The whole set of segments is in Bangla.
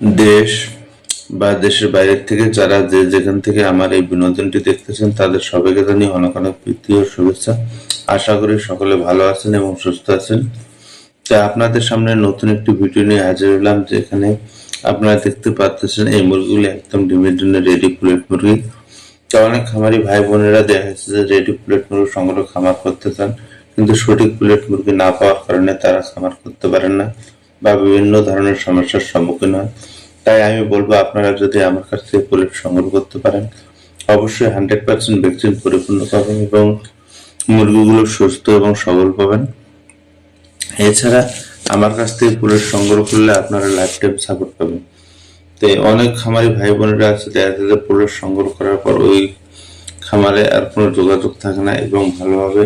দেশ বা দেশের বাইরের থেকে যারা যে যেখান থেকে আমার এই বিনোদনটি দেখতেছেন তাদের সবাইকে জানিয়ে অনেক অনেক প্রীতি ও শুভেচ্ছা। আশা করি সকলে ভালো আছেন এবং সুস্থ আছেন। তা আপনাদের সামনে নতুন একটি ভিডিও নিয়ে হাজির হলাম, যেখানে আপনারা দেখতে পাচ্ছেন এই মুরগিগুলি একদম ডিমের জন্য রেডি প্লেট মুরগি। তো অনেক খামারি ভাই বোনেরা দেখা যাচ্ছে যে রেডি প্লেট মুরগি সংগ্রহ খামার করতে চান, কিন্তু সঠিক প্লেট মুরগি না পাওয়ার কারণে তারা খামার করতে পারেন না বা বিভিন্ন ধরনের সমস্যার সম্মুখীন হয়। তাই আমি বলবো, আপনারা যদি আমার কাছ থেকে প্লেট সংগ্রহ করতে পারেন, অবশ্যই 100% ভ্যাকসিন পরিপূর্ণ পাবেন এবং মুরগিগুলো সুস্থ এবং সবল পাবেন। এছাড়া আমার কাছ থেকে প্লেট সংগ্রহ করলে আপনারা লাইফ টাইম সাপোর্ট পাবেন। তো অনেক খামারি ভাই বোনেরা আছে দেখা যাচ্ছে যে প্লেট সংগ্রহ করার পর ওই খামারে আর কোনো যোগাযোগ থাকে না এবং ভালোভাবে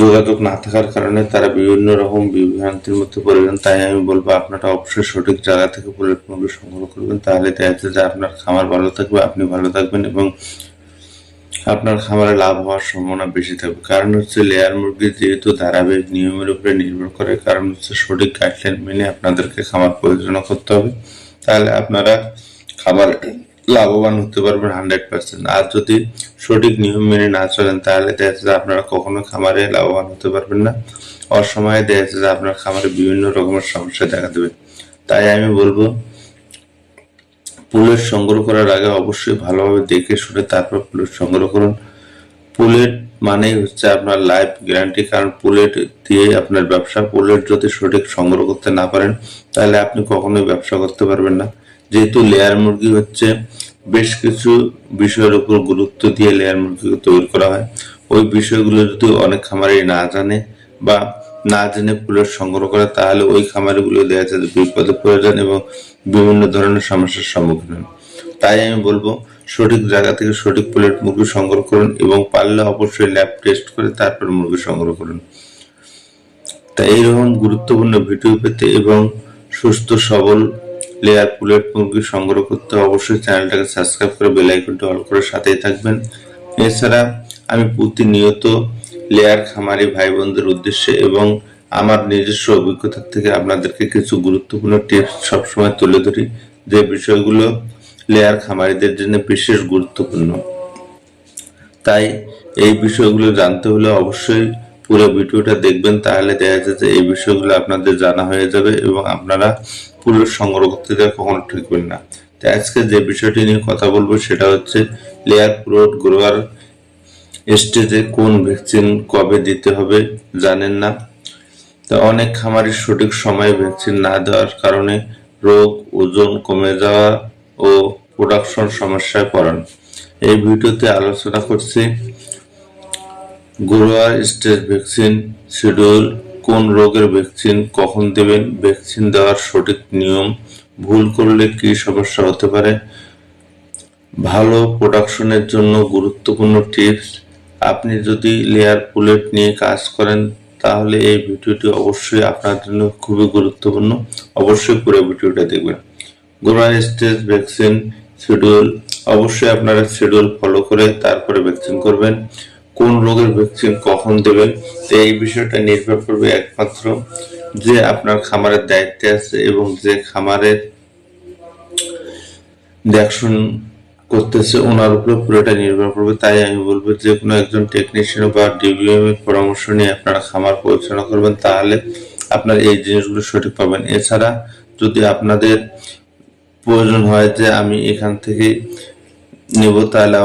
যোগাযোগ না থাকার কারণে তারা বিভিন্ন রকম বিভ্রান্তির মধ্যে পড়ে যান। তাই আমি বলবো, আপনারা অবশ্যই সঠিক জায়গা থেকে প্লেট মুরগি সংগ্রহ করবেন, তাহলে দেখা যাচ্ছে যে আপনার খামার ভালো থাকবে, আপনি ভালো থাকবেন এবং আপনার খামারে লাভ হওয়ার সম্ভাবনা বেশি থাকবে। কারণ হচ্ছে লেয়ার মুরগি যেহেতু ধারাবাহিক নিয়মের উপরে নির্ভর করে, কারণ হচ্ছে সঠিক গাইডলাইন মেনে আপনাদেরকে খামার পরিচালনা করতে হবে, তাহলে আপনারা খামারে লাভবান হতে পারবেন 100%। আর যদি সঠিক নিয়ম মেনে না চলেন তাহলে দেখা যাচ্ছে যে আপনারা কখনো খামারে লাভবান হতে পারবেন না। অসময়ে দেখা যাচ্ছে যে আপনার খামারে বিভিন্ন রকমের সমস্যা দেখা দেবে। তাই আমি বলবো, পুলেট সংগ্রহ করার আগে অবশ্যই ভালোভাবে দেখে শুনে তারপর পুলেট সংগ্রহ করুন। পুলেট মানেই হচ্ছে আপনার লাইফ গ্যারান্টি, কারণ পুলেট দিয়ে আপনার ব্যবসা। পুলেট যদি সঠিক সংগ্রহ করতে না পারেন তাহলে আপনি কখনোই ব্যবসা করতে পারবেন না। যেহেতু লেয়ার মুরগি হচ্ছে বেশ কিছু বিষয়ের উপর গুরুত্ব দিয়ে লেয়ার মুরগি তৈরি করা হয়, ওই বিষয়গুলো যদি অনেক খামারি না জানে বা না জেনে পুলেট সংগ্রহ করে, তাহলে ওই খামারিগুলো দেখা যাচ্ছে বিপদে পড়ে যান এবং বিভিন্ন ধরনের সমস্যার সম্মুখীন হন। তাই আমি বলবো, সঠিক জায়গা থেকে সঠিক প্লেট মুরগি সংগ্রহ করুন এবং পারলে অবশ্যই ল্যাব টেস্ট করে তারপর মুরগি সংগ্রহ করুন। তাই এইরকম গুরুত্বপূর্ণ ভিডিও পেতে এবং সুস্থ সবল লেয়ার প্লেট মুরগি সংগ্রহ করতে অবশ্যই চ্যানেলটাকে সাবস্ক্রাইব করে বেল আইকনটি অল করে সাথেই থাকবেন। এছাড়া আমি প্রতিনিয়ত লেয়ার খামারি ভাই বোনদের উদ্দেশ্যে এবং আমার নিজস্ব অভিজ্ঞতা থেকে আপনাদেরকে কিছু গুরুত্বপূর্ণ টিপস সবসময় তুলে ধরি, যে বিষয়গুলো লেয়ার খামারিদের জন্য বিশেষ গুরুত্বপূর্ণ। তাই এই বিষয়গুলো জানতে হলে অবশ্যই পুরো ভিডিওটা দেখবেন, তাহলে দেখা যাচ্ছে যে এই বিষয়গুলো আপনাদের জানা হয়ে যাবে এবং আপনারা পুরো সংগ্রহ করতে যাওয়া কখনো ঠকবেন না। তো আজকে যে বিষয়টি নিয়ে কথা বলবো সেটা হচ্ছে লেয়ার প্রোড গ্রোয়ার স্টেজে কোন ভ্যাকসিন কবে দিতে হবে জানেন না। তো অনেক খামারের সঠিক সময়ে ভ্যাকসিন না দেওয়ার কারণে রোগ, ওজন কমে যাওয়া ও প্রোডাকশন সমস্যায় পড়েন। এই ভিডিওতে আলোচনা করছি গ্রোয়ার স্টেজ ভ্যাকসিন শিডিউল, কোন রোগের ভ্যাকসিন কখন দেবেন, ভ্যাকসিন দেওয়ার সঠিক নিয়ম, ভুল করলে কি সমস্যা হতে পারে, ভালো প্রোডাকশনের জন্য গুরুত্বপূর্ণ টিপস। আপনি যদি লেয়ার পুলেট নিয়ে কাজ করেন তাহলে এই ভিডিওটি অবশ্যই আপনার জন্য খুবই গুরুত্বপূর্ণ। অবশ্যই পুরো ভিডিওটা দেখবেন। গ্রোয়ার স্টেজ ভ্যাকসিন শিডিউল, অবশ্যই আপনারা শিডিউল ফলো করে তারপরে ভ্যাকসিন করবেন। কোন রোগের ভ্যাকসিন কখন দেবেন, তো এই বিষয়টা নির্ভর করবে একমাত্র যে আপনার খামারের দায়িত্বে আছে এবং যে খামারের দেখশন করতেছে ওনার উপরে পুরোটা নির্ভর করবে। তাই আমি বলবো, যে কোনো একজন টেকনিশিয়ান বা ডিবিএম এর পরামর্শ নিয়ে আপনারা খামার পরিচালনা করবেন, তাহলে আপনার এই জিনিসগুলো সঠিক পাবেন। এছাড়া যদি আপনাদের প্রয়োজন হয় যে আমি এখান থেকে নেব, তাহলে